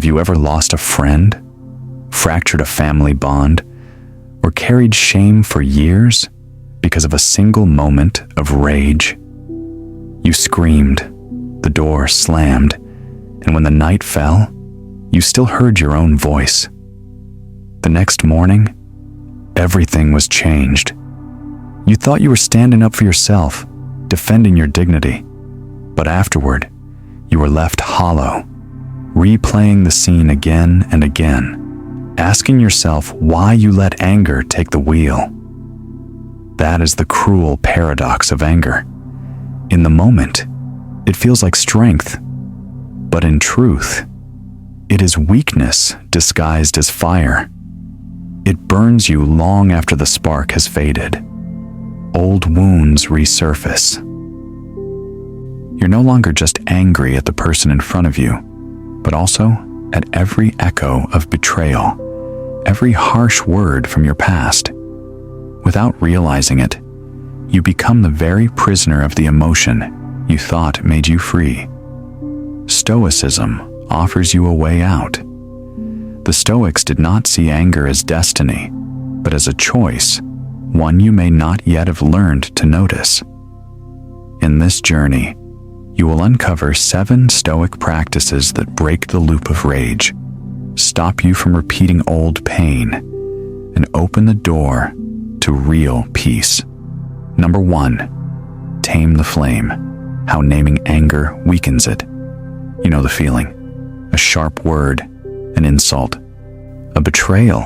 you ever lost a friend, fractured a family bond, or carried shame for years because of a single moment of rage? You screamed, the door slammed, and when the night fell, you still heard your own voice. The next morning, everything was changed. You thought you were standing up for yourself, defending your dignity, but afterward, you were left hollow, replaying the scene again and again, asking yourself why you let anger take the wheel. That is the cruel paradox of anger. In the moment, it feels like strength, but in truth, it is weakness disguised as fire. It burns you long after the spark has faded. Old wounds resurface. You're no longer just angry at the person in front of you, but also at every echo of betrayal, every harsh word from your past. Without realizing it, you become the very prisoner of the emotion you thought made you free. Stoicism offers you a way out. The Stoics did not see anger as destiny, but as a choice, one you may not yet have learned to notice. In this journey, you will uncover 7 Stoic practices that break the loop of rage, stop you from repeating old pain, and open the door to real peace. Number 1, tame the flame, how naming anger weakens it. You know the feeling, a sharp word, an insult, a betrayal.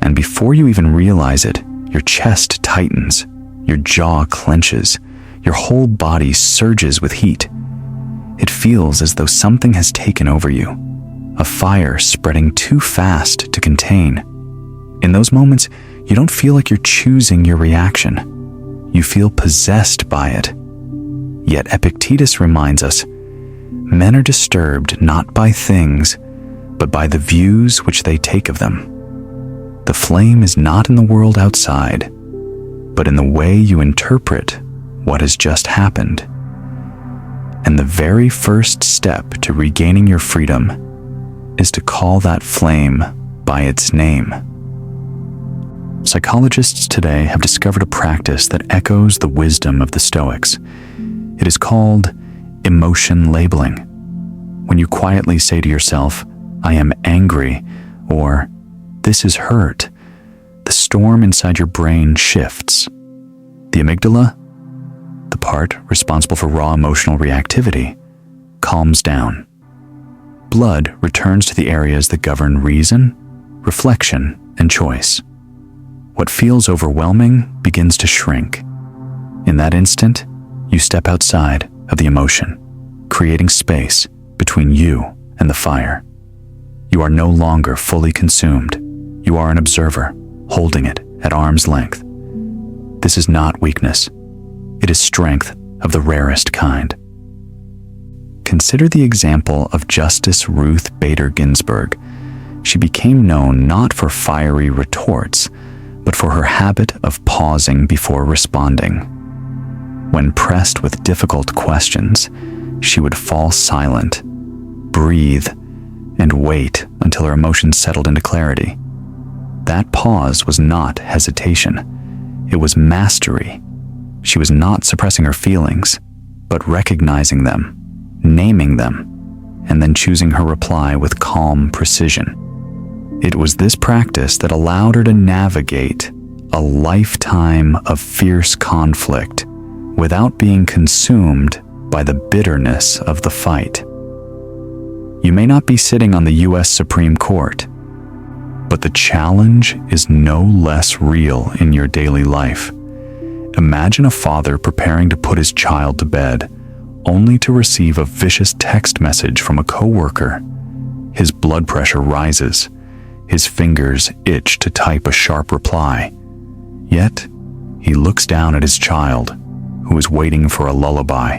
And before you even realize it, your chest tightens, your jaw clenches, your whole body surges with heat. It feels as though something has taken over you, a fire spreading too fast to contain. In those moments, you don't feel like you're choosing your reaction. You feel possessed by it. Yet Epictetus reminds us, men are disturbed not by things, but by the views which they take of them. The flame is not in the world outside, but in the way you interpret what has just happened. And the very first step to regaining your freedom is to call that flame by its name. Psychologists today have discovered a practice that echoes the wisdom of the Stoics. It is called emotion labeling. When you quietly say to yourself, "I am angry," or "this is hurt," the storm inside your brain shifts. The amygdala, the part responsible for raw emotional reactivity, calms down. Blood returns to the areas that govern reason, reflection, and choice. What feels overwhelming begins to shrink. In that instant, you step outside of the emotion, creating space between you and the fire. You are no longer fully consumed. You are an observer, holding it at arm's length. This is not weakness. It is strength of the rarest kind. Consider the example of Justice Ruth Bader Ginsburg. She became known not for fiery retorts, but for her habit of pausing before responding. When pressed with difficult questions, she would fall silent, breathe, and wait until her emotions settled into clarity. That pause was not hesitation. It was mastery. She was not suppressing her feelings, but recognizing them, naming them, and then choosing her reply with calm precision. It was this practice that allowed her to navigate a lifetime of fierce conflict without being consumed by the bitterness of the fight. You may not be sitting on the U.S. Supreme Court, but the challenge is no less real in your daily life. Imagine a father preparing to put his child to bed, only to receive a vicious text message from a coworker. His blood pressure rises. His fingers itch to type a sharp reply. Yet, he looks down at his child, who is waiting for a lullaby.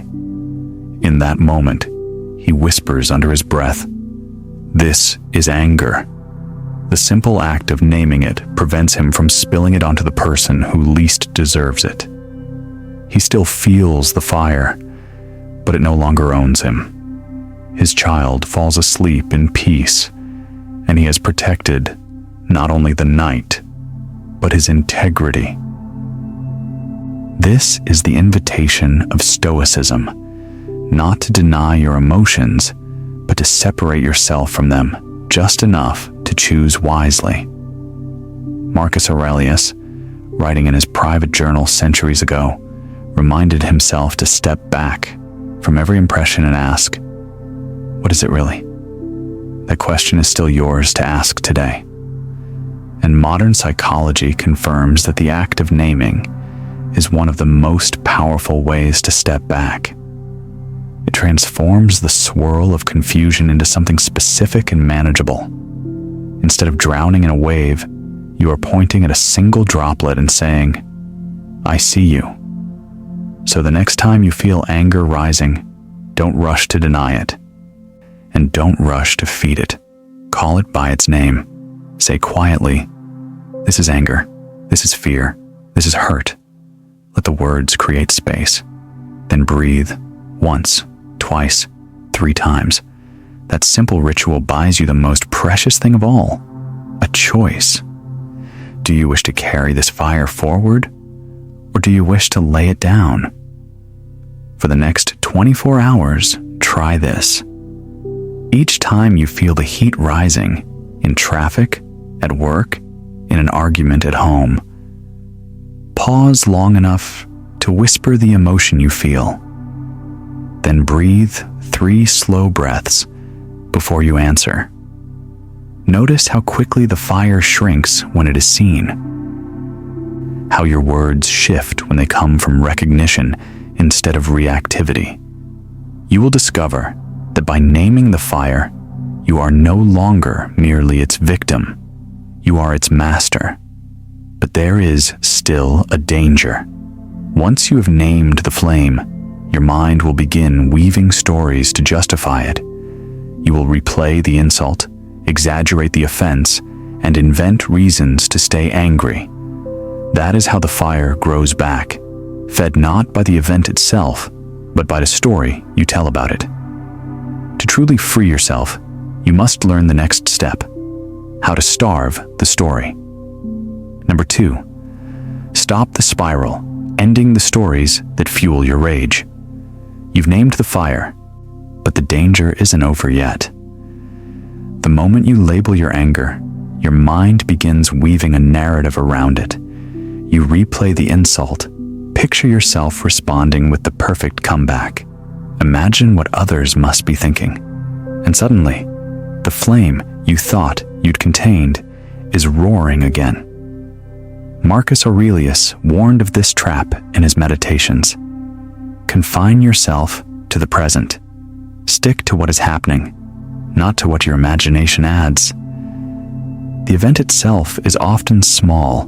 In that moment, he whispers under his breath, "This is anger." The simple act of naming it prevents him from spilling it onto the person who least deserves it. He still feels the fire, but it no longer owns him. his child falls asleep in peace, and he has protected not only the night, but his integrity. This is the invitation of Stoicism, not to deny your emotions, but to separate yourself from them just enough to choose wisely. Marcus Aurelius, writing in his private journal centuries ago, reminded himself to step back from every impression and ask, what is it really? That question is still yours to ask today. And modern psychology confirms that the act of naming is one of the most powerful ways to step back. It transforms the swirl of confusion into something specific and manageable. Instead of drowning in a wave, you are pointing at a single droplet and saying, I see you. So the next time you feel anger rising, don't rush to deny it. And don't rush to feed it. Call it by its name. Say quietly, this is anger, this is fear, this is hurt. Let the words create space. Then breathe once, twice, 3 times. That simple ritual buys you the most precious thing of all, a choice. Do you wish to carry this fire forward, or do you wish to lay it down? For the next 24 hours, try this. Each time you feel the heat rising, in traffic, at work, in an argument at home, pause long enough to whisper the emotion you feel. Then breathe 3 slow breaths before you answer. Notice how quickly the fire shrinks when it is seen. How your words shift when they come from recognition instead of reactivity. You will discover that by naming the fire, you are no longer merely its victim. You are its master. But there is still a danger. Once you have named the flame, your mind will begin weaving stories to justify it. You will replay the insult, exaggerate the offense, and invent reasons to stay angry. That is how the fire grows back, fed not by the event itself, but by the story you tell about it. To truly free yourself, you must learn the next step: how to starve the story. Number 2, stop the spiral, ending the stories that fuel your rage. You've named the fire, but the danger isn't over yet. The moment you label your anger, your mind begins weaving a narrative around it. You replay the insult, picture yourself responding with the perfect comeback. Imagine what others must be thinking. And suddenly, the flame you thought you'd contained is roaring again. Marcus Aurelius warned of this trap in his Meditations. Confine yourself to the present. Stick to what is happening, not to what your imagination adds. The event itself is often small,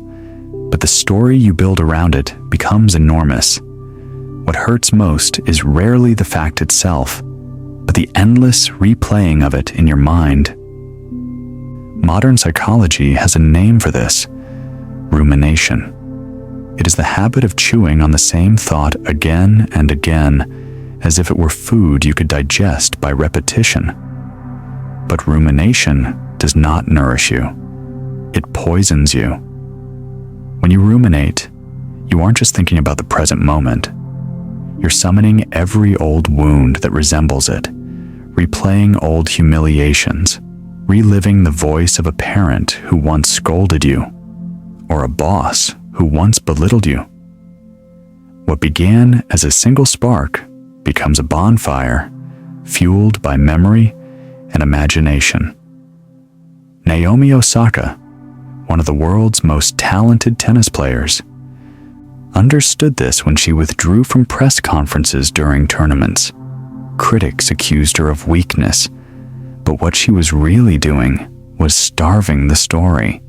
but the story you build around it becomes enormous. What hurts most is rarely the fact itself, but the endless replaying of it in your mind. Modern psychology has a name for this: rumination. It is the habit of chewing on the same thought again and again, as if it were food you could digest by repetition. But rumination does not nourish you. It poisons you. When you ruminate, you aren't just thinking about the present moment. You're summoning every old wound that resembles it, replaying old humiliations, reliving the voice of a parent who once scolded you, or a boss who once belittled you. What began as a single spark becomes a bonfire, fueled by memory and imagination. Naomi Osaka, one of the world's most talented tennis players, understood this when she withdrew from press conferences during tournaments. Critics accused her of weakness, but what she was really doing was starving the story.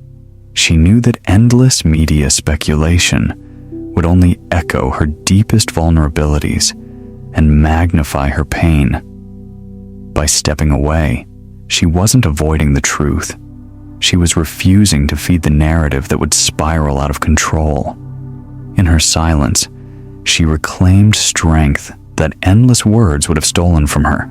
She knew that endless media speculation would only echo her deepest vulnerabilities and magnify her pain. By stepping away, she wasn't avoiding the truth. She was refusing to feed the narrative that would spiral out of control. In her silence, she reclaimed strength that endless words would have stolen from her.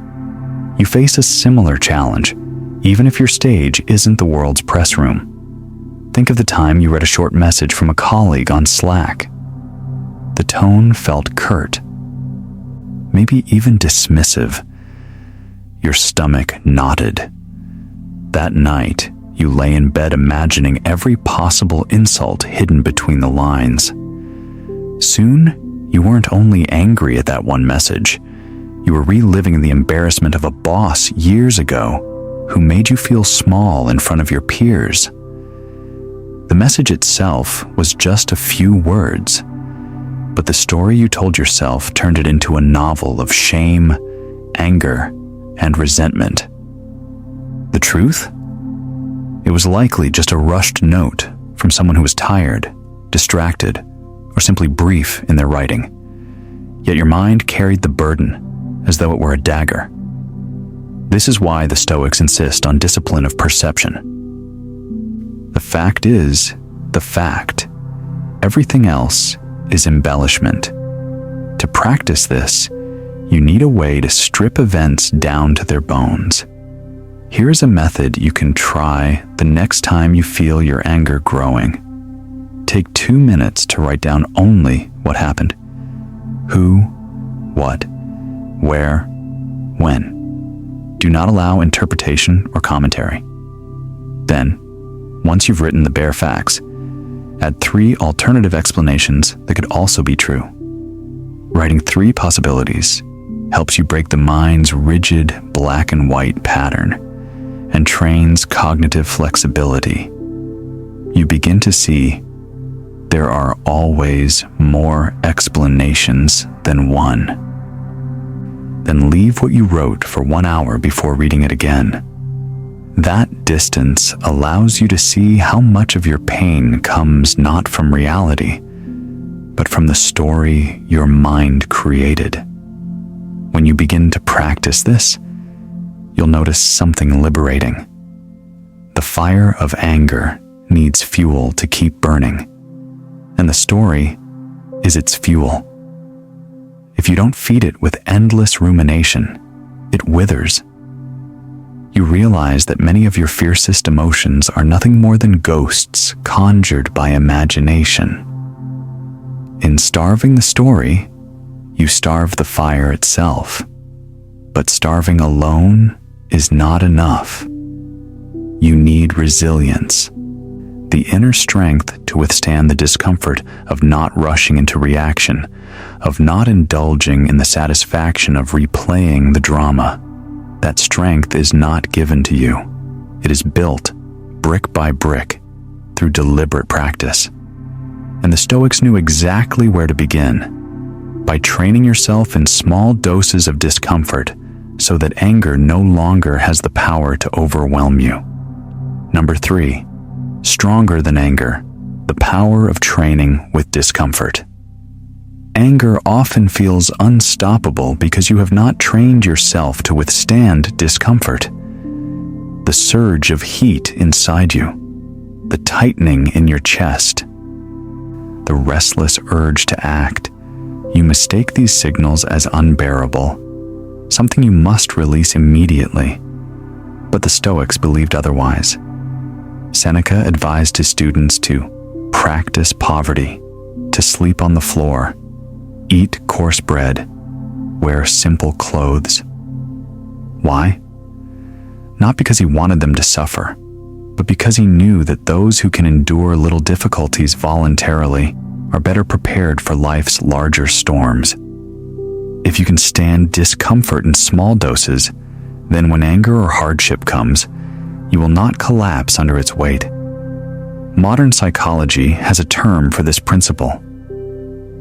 you face a similar challenge, even if your stage isn't the world's press room. Think of the time you read a short message from a colleague on Slack. The tone felt curt, maybe even dismissive. Your stomach knotted. That night, you lay in bed imagining every possible insult hidden between the lines. Soon, you weren't only angry at that one message, you were reliving the embarrassment of a boss years ago who made you feel small in front of your peers. The message itself was just a few words, but the story you told yourself turned it into a novel of shame, anger, and resentment. The truth? It was likely just a rushed note from someone who was tired, distracted, or simply brief in their writing. Yet your mind carried the burden as though it were a dagger. This is why the Stoics insist on discipline of perception. The fact is the fact. Everything else is embellishment. To practice this, you need a way to strip events down to their bones. Here is a method you can try the next time you feel your anger growing. Take 2 minutes to write down only what happened. Who, what, where, when. Do not allow interpretation or commentary. Then, once you've written the bare facts, add 3 alternative explanations that could also be true. Writing 3 possibilities helps you break the mind's rigid black and white pattern and trains cognitive flexibility. You begin to see there are always more explanations than one. Then leave what you wrote for 1 hour before reading it again. That distance allows you to see how much of your pain comes not from reality, but from the story your mind created. When you begin to practice this, you'll notice something liberating. The fire of anger needs fuel to keep burning, and the story is its fuel. If you don't feed it with endless rumination, it withers. You realize that many of your fiercest emotions are nothing more than ghosts conjured by imagination. In starving the story, you starve the fire itself. But starving alone is not enough. You need resilience, the inner strength to withstand the discomfort of not rushing into reaction, of not indulging in the satisfaction of replaying the drama. That strength is not given to you. It is built, brick by brick, through deliberate practice. And the Stoics knew exactly where to begin, by training yourself in small doses of discomfort so that anger no longer has the power to overwhelm you. Number 3, stronger than anger, the power of training with discomfort. Anger often feels unstoppable because you have not trained yourself to withstand discomfort. The surge of heat inside you, the tightening in your chest, the restless urge to act. You mistake these signals as unbearable, something you must release immediately. But the Stoics believed otherwise. Seneca advised his students to practice poverty, to sleep on the floor, eat coarse bread, wear simple clothes. Why? Not because he wanted them to suffer, but because he knew that those who can endure little difficulties voluntarily are better prepared for life's larger storms. If you can stand discomfort in small doses, then when anger or hardship comes, you will not collapse under its weight. Modern psychology has a term for this principle: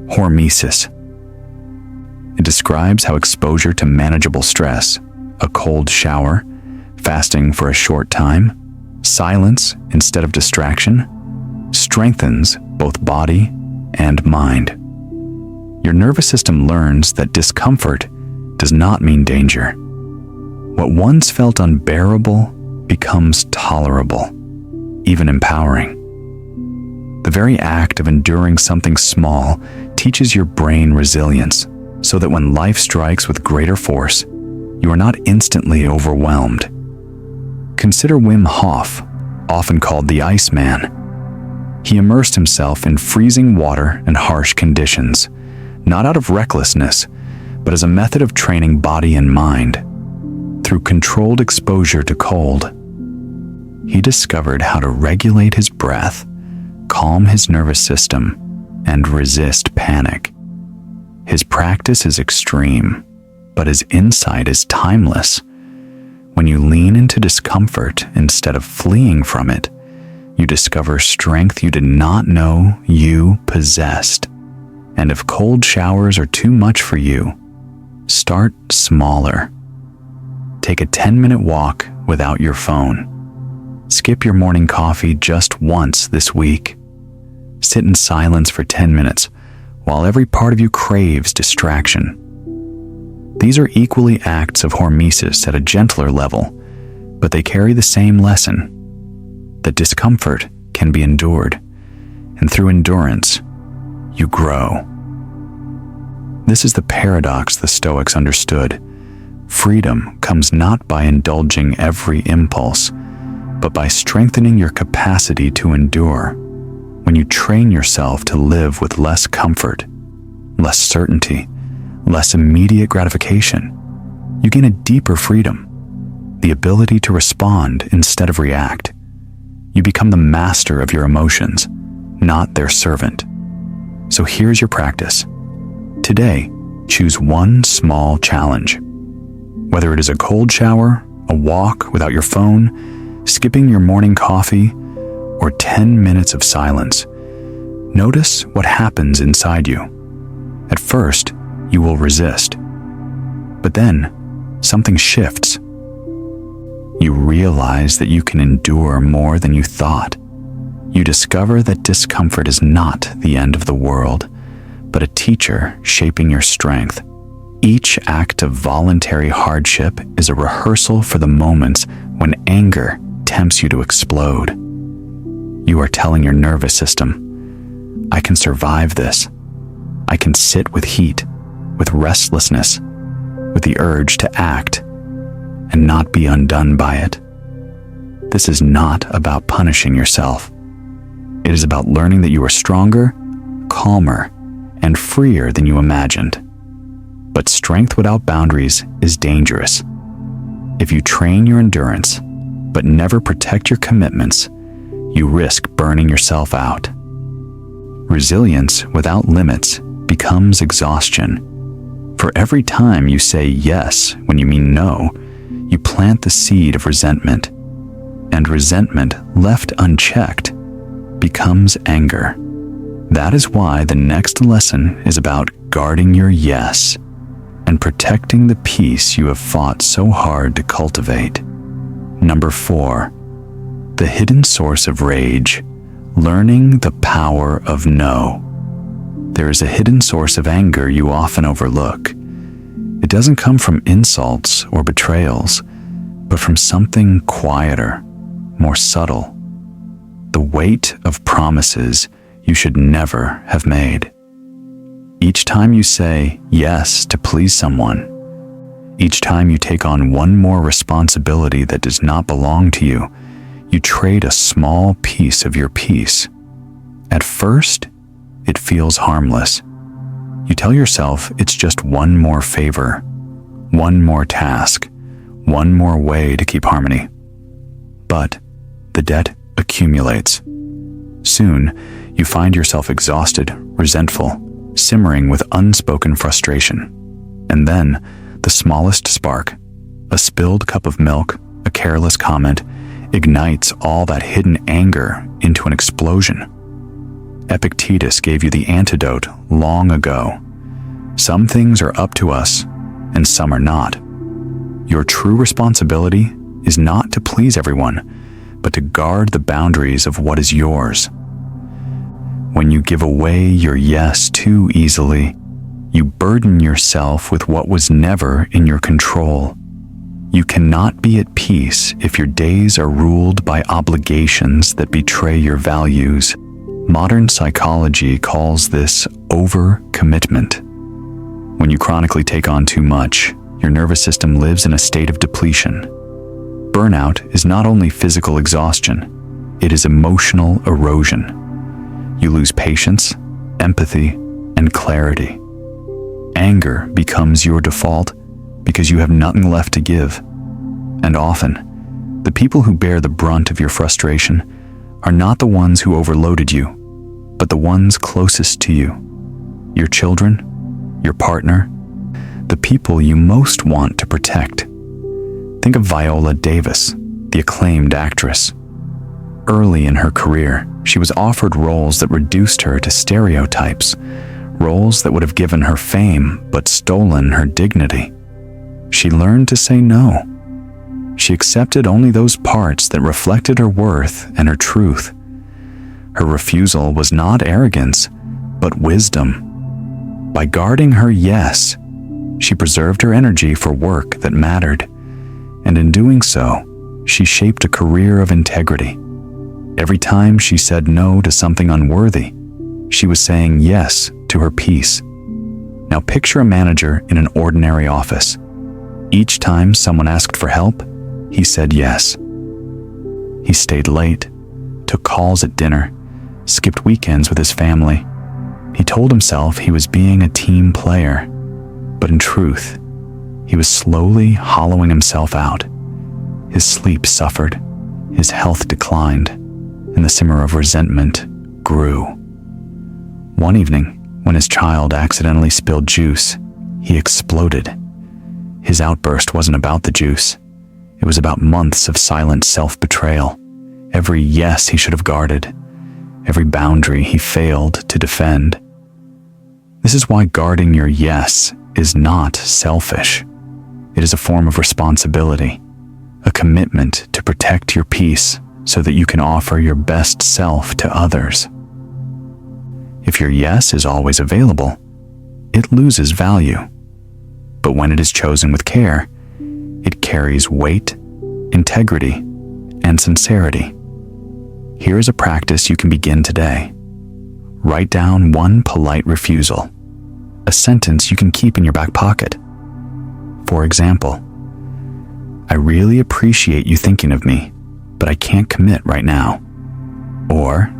hormesis. It describes how exposure to manageable stress, a cold shower, fasting for a short time, silence instead of distraction, strengthens both body and mind. Your nervous system learns that discomfort does not mean danger. What once felt unbearable becomes tolerable, even empowering. The very act of enduring something small teaches your brain resilience, so that when life strikes with greater force, you are not instantly overwhelmed. Consider Wim Hof, often called the Iceman. He immersed himself in freezing water and harsh conditions, not out of recklessness, but as a method of training body and mind. Through controlled exposure to cold, he discovered how to regulate his breath, calm his nervous system, and resist panic. His practice is extreme, but his insight is timeless. When you lean into discomfort instead of fleeing from it, you discover strength you did not know you possessed. And if cold showers are too much for you, start smaller. Take a 10-minute walk without your phone. Skip your morning coffee just once this week. Sit in silence for 10 minutes while every part of you craves distraction. These are equally acts of hormesis at a gentler level, but they carry the same lesson: that discomfort can be endured, and through endurance, you grow. This is the paradox the Stoics understood. Freedom comes not by indulging every impulse, but by strengthening your capacity to endure. When you train yourself to live with less comfort, less certainty, less immediate gratification, you gain a deeper freedom, the ability to respond instead of react. You become the master of your emotions, not their servant. So here's your practice. Today, choose one small challenge. Whether it is a cold shower, a walk without your phone, skipping your morning coffee, or 10 minutes of silence, notice what happens inside you. At first, you will resist. But then, something shifts. You realize that you can endure more than you thought. You discover that discomfort is not the end of the world, but a teacher shaping your strength. Each act of voluntary hardship is a rehearsal for the moments when anger tempts you to explode. You are telling your nervous system, I can survive this. I can sit with heat, with restlessness, with the urge to act, and not be undone by it. This is not about punishing yourself. It is about learning that you are stronger, calmer, and freer than you imagined. But strength without boundaries is dangerous. If you train your endurance, but never protect your commitments, you risk burning yourself out. Resilience without limits becomes exhaustion. For every time you say yes when you mean no, you plant the seed of resentment. And resentment left unchecked becomes anger. That is why the next lesson is about guarding your yes and protecting the peace you have fought so hard to cultivate. Number 4, the hidden source of rage, learning the power of no. There is a hidden source of anger you often overlook. It doesn't come from insults or betrayals, but from something quieter, more subtle. The weight of promises you should never have made. Each time you say yes to please someone, each time you take on one more responsibility that does not belong to you, you trade a small piece of your peace. At first, it feels harmless. You tell yourself it's just one more favor, one more task, one more way to keep harmony. But the debt accumulates. Soon, you find yourself exhausted, resentful, simmering with unspoken frustration. And then, the smallest spark, a spilled cup of milk, a careless comment, ignites all that hidden anger into an explosion. Epictetus gave you the antidote long ago. Some things are up to us, and some are not. Your true responsibility is not to please everyone, but to guard the boundaries of what is yours. When you give away your yes too easily, you burden yourself with what was never in your control. You cannot be at peace if your days are ruled by obligations that betray your values. Modern psychology calls this overcommitment. When you chronically take on too much, your nervous system lives in a state of depletion. Burnout is not only physical exhaustion, it is emotional erosion. You lose patience, empathy, and clarity. Anger becomes your default because you have nothing left to give. And often, the people who bear the brunt of your frustration are not the ones who overloaded you, but the ones closest to you. Your children, your partner, the people you most want to protect. Think of Viola Davis, the acclaimed actress. Early in her career, she was offered roles that reduced her to stereotypes, roles that would have given her fame but stolen her dignity. She learned to say no. She accepted only those parts that reflected her worth and her truth. Her refusal was not arrogance, but wisdom. By guarding her yes, she preserved her energy for work that mattered, and in doing so, she shaped a career of integrity. Every time she said no to something unworthy, she was saying yes to her peace. Now picture a manager in an ordinary office. Each time someone asked for help, he said yes. He stayed late, took calls at dinner, skipped weekends with his family. He told himself he was being a team player, but in truth, he was slowly hollowing himself out. His sleep suffered, his health declined, and the simmer of resentment grew. One evening, when his child accidentally spilled juice, he exploded. His outburst wasn't about the juice. It was about months of silent self-betrayal, every yes he should have guarded, every boundary he failed to defend. This is why guarding your yes is not selfish. It is a form of responsibility, a commitment to protect your peace so that you can offer your best self to others. If your yes is always available, it loses value. But when it is chosen with care, it carries weight, integrity, and sincerity. Here is a practice you can begin today. Write down one polite refusal, a sentence you can keep in your back pocket. For example, I really appreciate you thinking of me, but I can't commit right now. Or,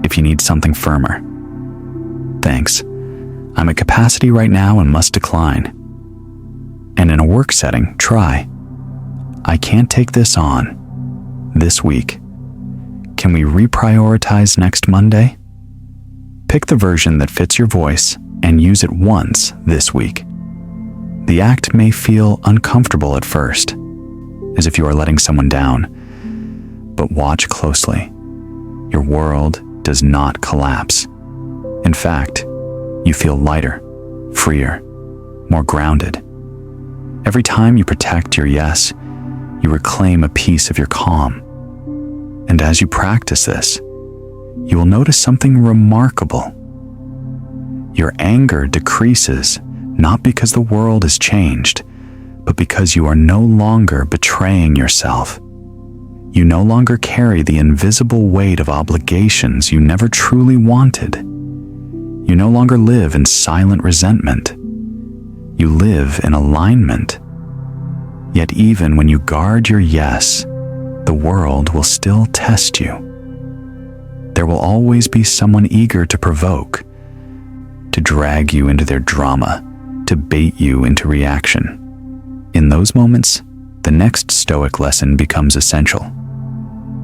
if you need something firmer, thanks, I'm at capacity right now and must decline. And in a work setting, try, I can't take this on this week. Can we reprioritize next Monday? Pick the version that fits your voice and use it once this week. The act may feel uncomfortable at first, as if you are letting someone down, but watch closely. Your world does not collapse. In fact, you feel lighter, freer, more grounded. Every time you protect your yes, you reclaim a piece of your calm. And as you practice this, you will notice something remarkable. Your anger decreases not because the world has changed, but because you are no longer betraying yourself. You no longer carry the invisible weight of obligations you never truly wanted. You no longer live in silent resentment. You live in alignment. Yet even when you guard your yes, the world will still test you. There will always be someone eager to provoke, to drag you into their drama, to bait you into reaction. In those moments, the next Stoic lesson becomes essential.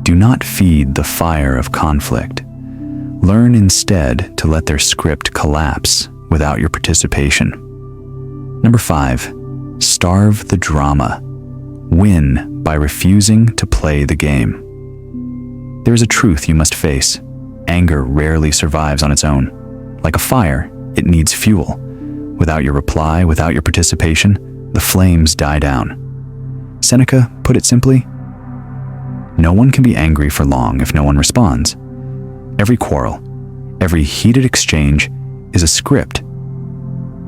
Do not feed the fire of conflict. Learn instead to let their script collapse without your participation. Number 5, starve the drama. Win by refusing to play the game. There is a truth you must face. Anger rarely survives on its own. Like a fire, it needs fuel. Without your reply, without your participation, the flames die down. Seneca put it simply, no one can be angry for long if no one responds. Every quarrel, every heated exchange is a script.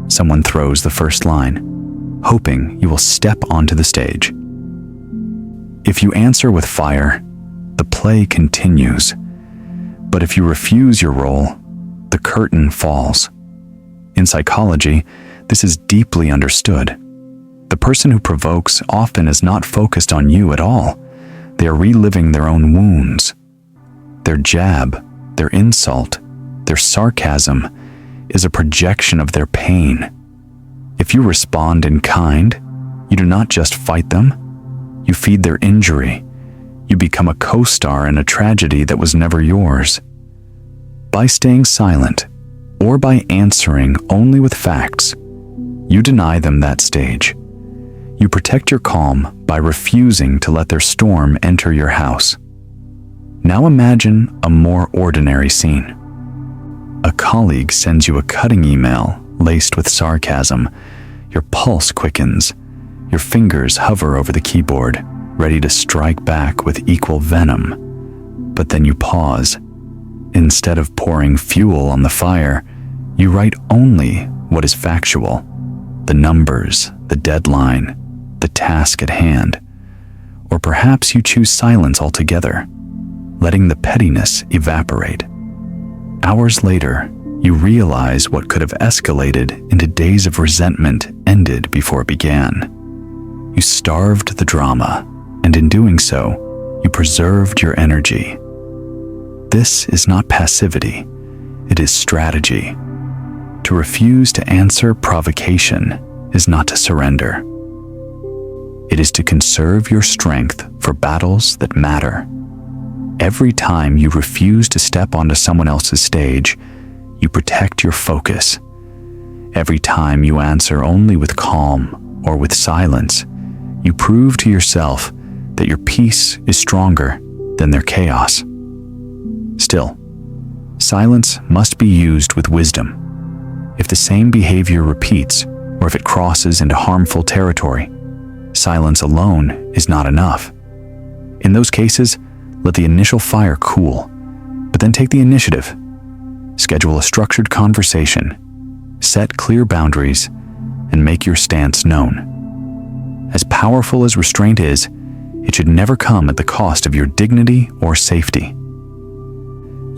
Someone throws the first line, hoping you will step onto the stage. If you answer with fire, the play continues. But if you refuse your role, the curtain falls. In psychology, this is deeply understood. The person who provokes often is not focused on you at all. They are reliving their own wounds. Their jab, their insult, their sarcasm is a projection of their pain. If you respond in kind, you do not just fight them, you feed their injury. You become a co-star in a tragedy that was never yours. By staying silent, or by answering only with facts, you deny them that stage. You protect your calm by refusing to let their storm enter your house. Now imagine a more ordinary scene. A colleague sends you a cutting email laced with sarcasm. Your pulse quickens. Your fingers hover over the keyboard, ready to strike back with equal venom. But then you pause. Instead of pouring fuel on the fire, you write only what is factual. The numbers, the deadline, the task at hand. Or perhaps you choose silence altogether, letting the pettiness evaporate. Hours later, you realize what could have escalated into days of resentment ended before it began. You starved the drama, and in doing so, you preserved your energy. This is not passivity, it is strategy. To refuse to answer provocation is not to surrender. It is to conserve your strength for battles that matter. Every time you refuse to step onto someone else's stage, you protect your focus. Every time you answer only with calm or with silence, you prove to yourself that your peace is stronger than their chaos. Still, silence must be used with wisdom. If the same behavior repeats, or if it crosses into harmful territory, silence alone is not enough. In those cases, let the initial fire cool, but then take the initiative. Schedule a structured conversation, set clear boundaries, and make your stance known. As powerful as restraint is, it should never come at the cost of your dignity or safety.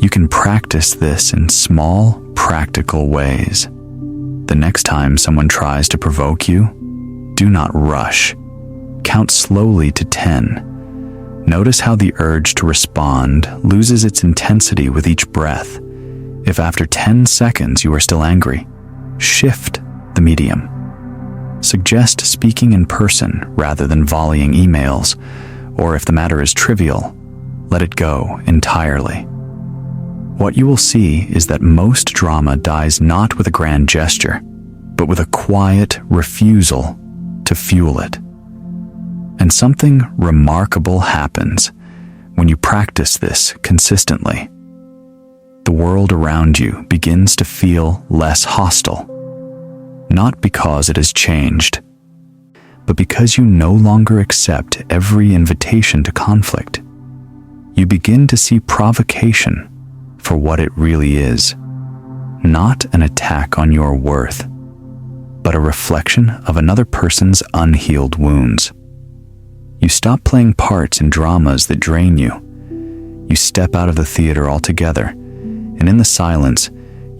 You can practice this in small, practical ways. The next time someone tries to provoke you, do not rush. Count slowly to 10. Notice how the urge to respond loses its intensity with each breath. If after 10 seconds you are still angry, shift the medium. Suggest speaking in person rather than volleying emails, or if the matter is trivial, let it go entirely. What you will see is that most drama dies not with a grand gesture, but with a quiet refusal to fuel it. And something remarkable happens when you practice this consistently. The world around you begins to feel less hostile, not because it has changed, but because you no longer accept every invitation to conflict. You begin to see provocation for what it really is, not an attack on your worth, but a reflection of another person's unhealed wounds. You stop playing parts in dramas that drain you. You step out of the theater altogether, and in the silence,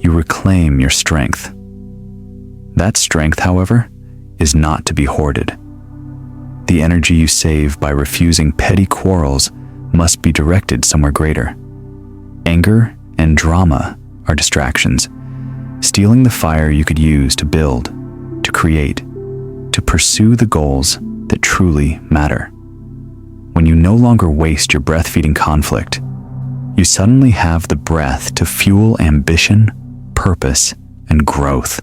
you reclaim your strength. That strength, however, is not to be hoarded. The energy you save by refusing petty quarrels must be directed somewhere greater. Anger and drama are distractions, stealing the fire you could use to build, to create, to pursue the goals that truly matter. When you no longer waste your breath-feeding conflict, you suddenly have the breath to fuel ambition, purpose, and growth.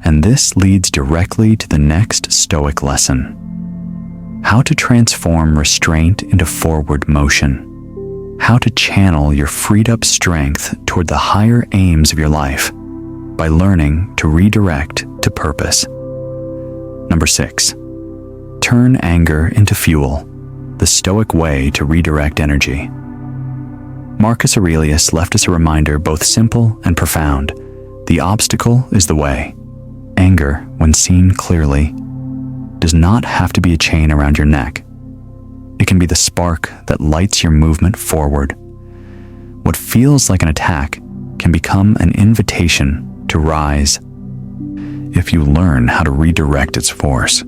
And this leads directly to the next Stoic lesson: how to transform restraint into forward motion. How to channel your freed-up strength toward the higher aims of your life by learning to redirect to purpose. Number 6, turn anger into fuel, the Stoic way to redirect energy. Marcus Aurelius left us a reminder both simple and profound. The obstacle is the way. Anger, when seen clearly, does not have to be a chain around your neck. It can be the spark that lights your movement forward. What feels like an attack can become an invitation to rise if you learn how to redirect its force.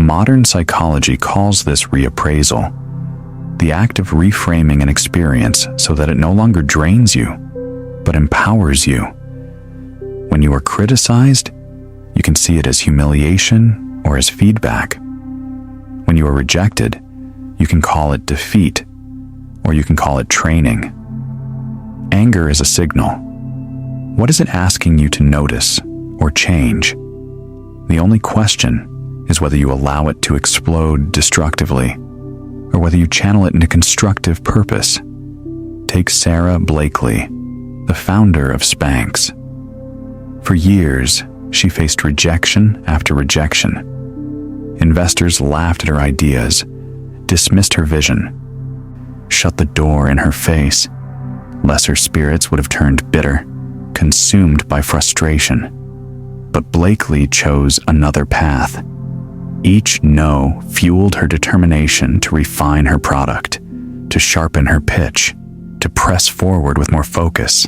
Modern psychology calls this reappraisal, the act of reframing an experience so that it no longer drains you, but empowers you. When you are criticized, you can see it as humiliation or as feedback. When you are rejected, you can call it defeat, or you can call it training. Anger is a signal. What is it asking you to notice or change? The only question is whether you allow it to explode destructively, or whether you channel it into constructive purpose. Take Sarah Blakely, the founder of Spanx. For years, she faced rejection after rejection. Investors laughed at her ideas, dismissed her vision, shut the door in her face. Lesser spirits would have turned bitter, consumed by frustration. But Blakely chose another path. Each no fueled her determination to refine her product, to sharpen her pitch, to press forward with more focus.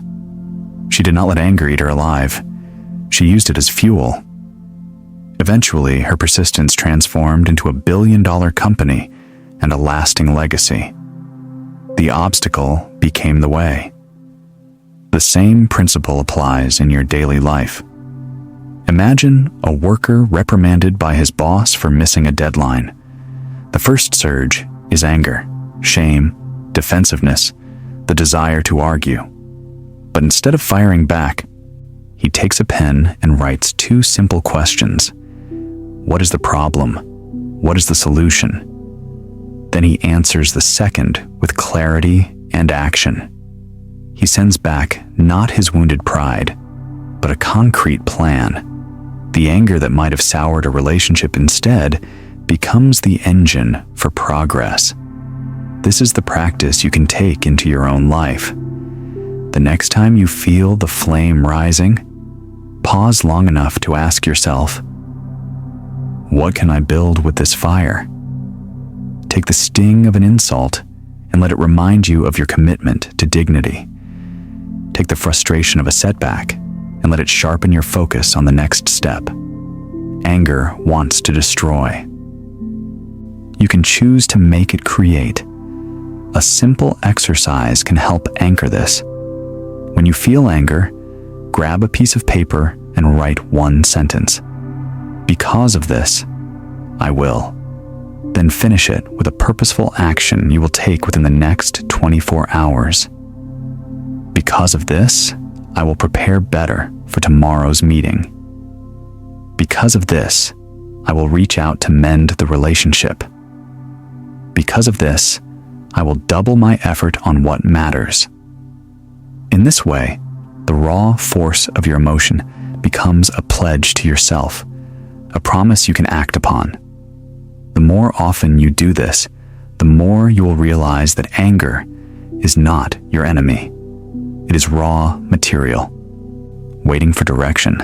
She did not let anger eat her alive. She used it as fuel. Eventually, her persistence transformed into $1 billion company and a lasting legacy. The obstacle became the way. The same principle applies in your daily life. Imagine a worker reprimanded by his boss for missing a deadline. The first surge is anger, shame, defensiveness, the desire to argue. But instead of firing back, he takes a pen and writes 2 simple questions. What is the problem? What is the solution? Then he answers the second with clarity and action. He sends back not his wounded pride, but a concrete plan. The anger that might have soured a relationship instead becomes the engine for progress. This is the practice you can take into your own life. The next time you feel the flame rising, pause long enough to ask yourself, what can I build with this fire? Take the sting of an insult and let it remind you of your commitment to dignity. Take the frustration of a setback and let it sharpen your focus on the next step. Anger wants to destroy. You can choose to make it create. A simple exercise can help anchor this. When you feel anger, grab a piece of paper and write 1 sentence. Because of this, I will. Then finish it with a purposeful action you will take within the next 24 hours. Because of this, I will prepare better for tomorrow's meeting. Because of this, I will reach out to mend the relationship. Because of this, I will double my effort on what matters. In this way, the raw force of your emotion becomes a pledge to yourself, a promise you can act upon. The more often you do this, the more you will realize that anger is not your enemy. It is raw material, waiting for direction.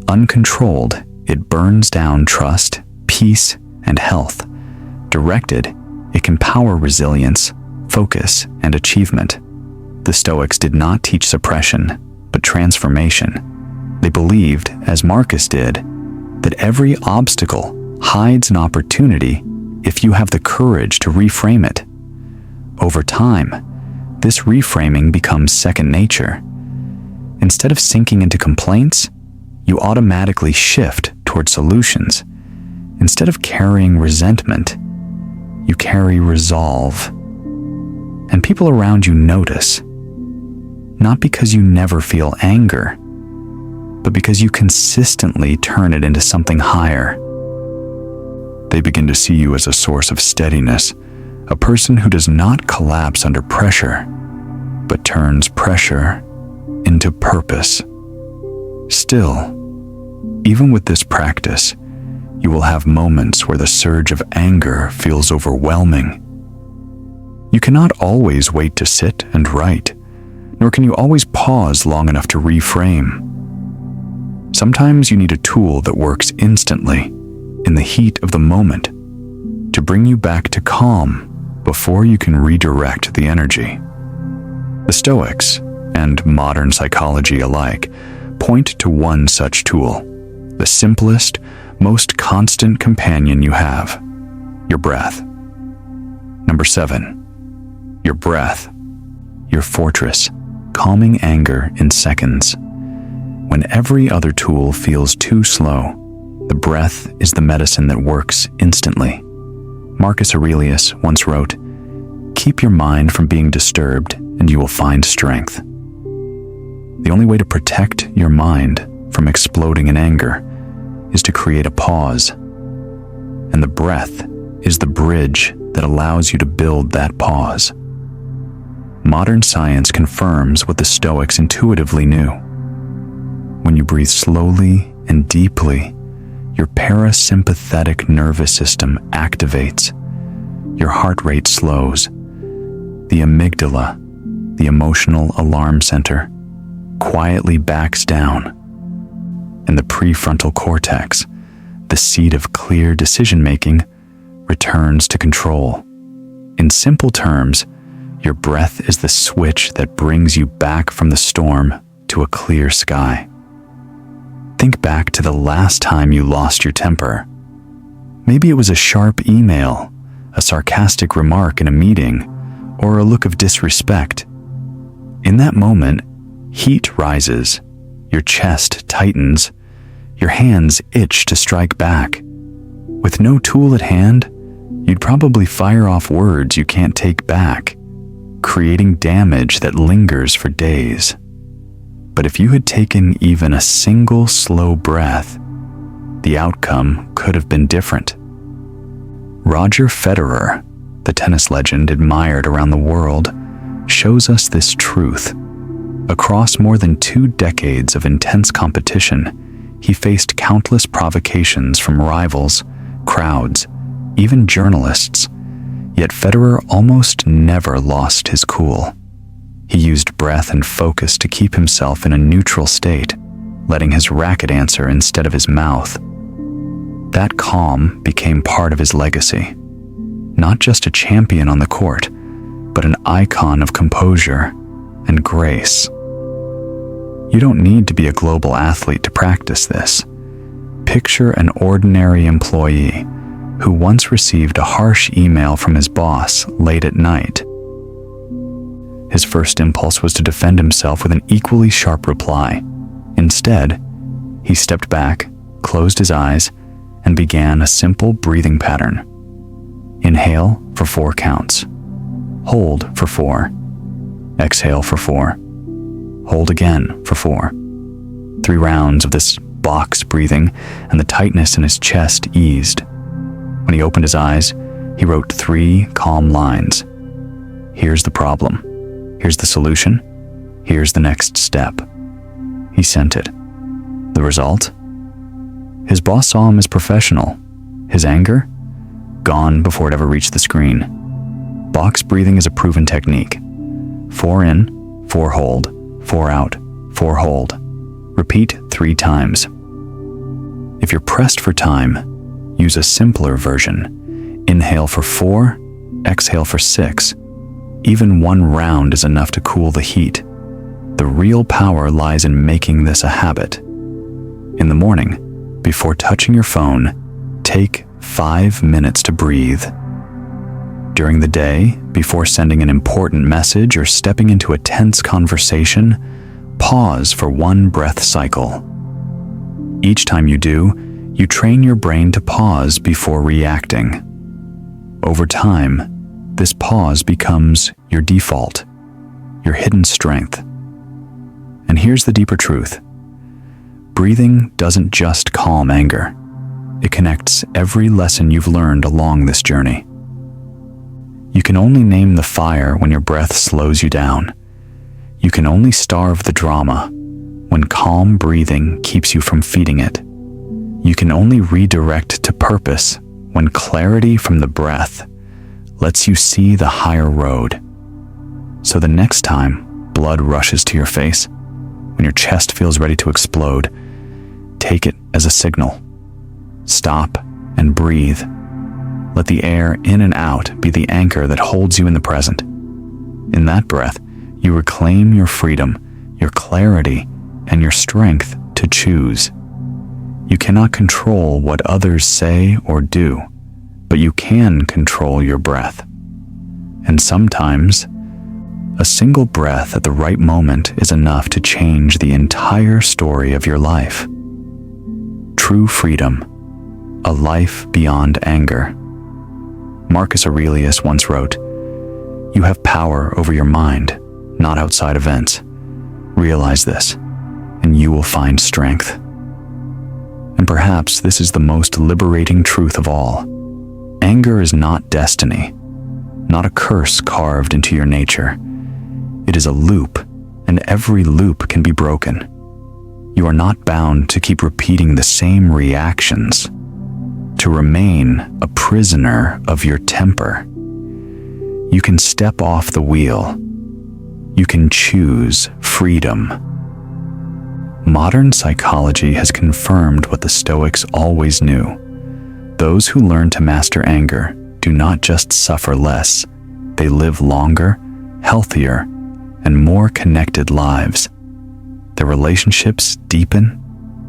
Uncontrolled, it burns down trust, peace, and health. Directed, it can power resilience, focus, and achievement. The Stoics did not teach suppression, but transformation. They believed, as Marcus did, that every obstacle hides an opportunity if you have the courage to reframe it. Over time, this reframing becomes second nature. Instead of sinking into complaints, you automatically shift toward solutions. Instead of carrying resentment, you carry resolve. And people around you notice, not because you never feel anger, but because you consistently turn it into something higher. They begin to see you as a source of steadiness, a person who does not collapse under pressure, but turns pressure into purpose. Still, even with this practice, you will have moments where the surge of anger feels overwhelming. You cannot always wait to sit and write, nor can you always pause long enough to reframe. Sometimes you need a tool that works instantly, in the heat of the moment, to bring you back to calm before you can redirect the energy. The Stoics, and modern psychology alike, point to one such tool, the simplest, most constant companion you have, your breath. Number 7, your breath, your fortress, calming anger in seconds. When every other tool feels too slow, the breath is the medicine that works instantly. Marcus Aurelius once wrote, "Keep your mind from being disturbed and you will find strength." The only way to protect your mind from exploding in anger is to create a pause. And the breath is the bridge that allows you to build that pause. Modern science confirms what the Stoics intuitively knew. When you breathe slowly and deeply, your parasympathetic nervous system activates. Your heart rate slows. The amygdala, the emotional alarm center, quietly backs down. And the prefrontal cortex, the seat of clear decision-making, returns to control. In simple terms, your breath is the switch that brings you back from the storm to a clear sky. Think back to the last time you lost your temper. Maybe it was a sharp email, a sarcastic remark in a meeting, or a look of disrespect. In that moment, heat rises, your chest tightens, your hands itch to strike back. With no tool at hand, you'd probably fire off words you can't take back, creating damage that lingers for days. But if you had taken even a single slow breath, the outcome could have been different. Roger Federer, the tennis legend admired around the world, shows us this truth. Across more than 2 decades of intense competition, he faced countless provocations from rivals, crowds, even journalists, yet Federer almost never lost his cool. He used breath and focus to keep himself in a neutral state, letting his racket answer instead of his mouth. That calm became part of his legacy. Not just a champion on the court, but an icon of composure and grace. You don't need to be a global athlete to practice this. Picture an ordinary employee who once received a harsh email from his boss late at night. His first impulse was to defend himself with an equally sharp reply. Instead, he stepped back, closed his eyes, and began a simple breathing pattern. Inhale for 4 counts. Hold for 4. Exhale for 4. Hold again for 4. 3 rounds of this box breathing, and the tightness in his chest eased. When he opened his eyes, he wrote 3 calm lines. Here's the problem. Here's the solution. Here's the next step. He sent it. The result? His boss saw him as professional. His anger? Gone before it ever reached the screen. Box breathing is a proven technique. 4 in, 4 hold, 4 out, 4 hold. Repeat 3 times. If you're pressed for time, use a simpler version. Inhale for 4, exhale for 6. Even 1 round is enough to cool the heat. The real power lies in making this a habit. In the morning, before touching your phone, take 5 minutes to breathe. During the day, before sending an important message or stepping into a tense conversation, pause for 1 breath cycle. Each time you do, you train your brain to pause before reacting. Over time, this pause becomes your default, your hidden strength. And here's the deeper truth. Breathing doesn't just calm anger. It connects every lesson you've learned along this journey. You can only name the fire when your breath slows you down. You can only starve the drama when calm breathing keeps you from feeding it. You can only redirect to purpose when clarity from the breath lets you see the higher road. So the next time blood rushes to your face, when your chest feels ready to explode, take it as a signal. Stop and breathe. Let the air in and out be the anchor that holds you in the present. In that breath, you reclaim your freedom, your clarity, and your strength to choose. You cannot control what others say or do, but you can control your breath. And sometimes, a single breath at the right moment is enough to change the entire story of your life. True freedom, a life beyond anger. Marcus Aurelius once wrote, "You have power over your mind, not outside events. Realize this, and you will find strength." And perhaps this is the most liberating truth of all. Anger is not destiny, not a curse carved into your nature. It is a loop, and every loop can be broken. You are not bound to keep repeating the same reactions, to remain a prisoner of your temper. You can step off the wheel. You can choose freedom. Modern psychology has confirmed what the Stoics always knew. Those who learn to master anger do not just suffer less, they live longer, healthier, and more connected lives. Their relationships deepen,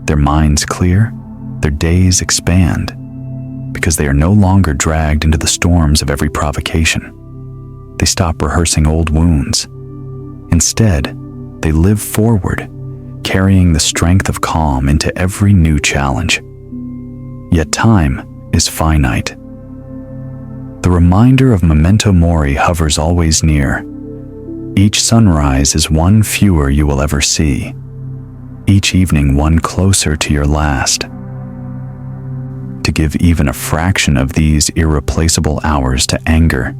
their minds clear, their days expand, because they are no longer dragged into the storms of every provocation. They stop rehearsing old wounds. Instead, they live forward, carrying the strength of calm into every new challenge. Yet time is finite. The reminder of memento mori hovers always near. Each sunrise is one fewer you will ever see. Each evening one closer to your last. To give even a fraction of these irreplaceable hours to anger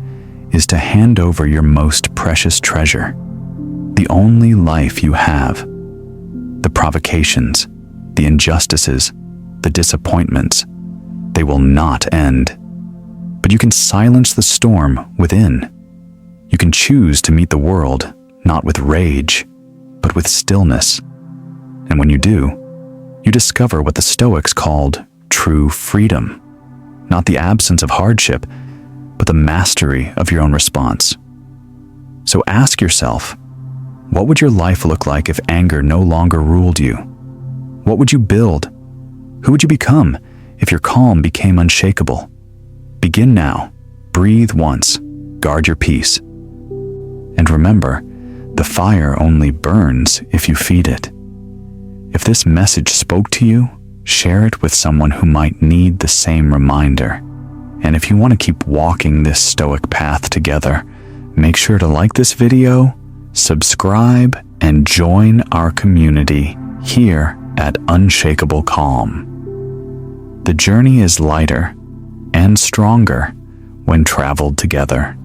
is to hand over your most precious treasure, the only life you have. The provocations, the injustices, the disappointments, they will not end. But you can silence the storm within. You can choose to meet the world not with rage, but with stillness. And when you do, you discover what the Stoics called true freedom, not the absence of hardship, but the mastery of your own response. So ask yourself, what would your life look like if anger no longer ruled you? What would you build? Who would you become if your calm became unshakable? Begin now. Breathe once. Guard your peace. And remember, the fire only burns if you feed it. If this message spoke to you, share it with someone who might need the same reminder. And if you want to keep walking this Stoic path together, make sure to like this video, subscribe, and join our community here at Unshakable Calm. The journey is lighter and stronger when traveled together.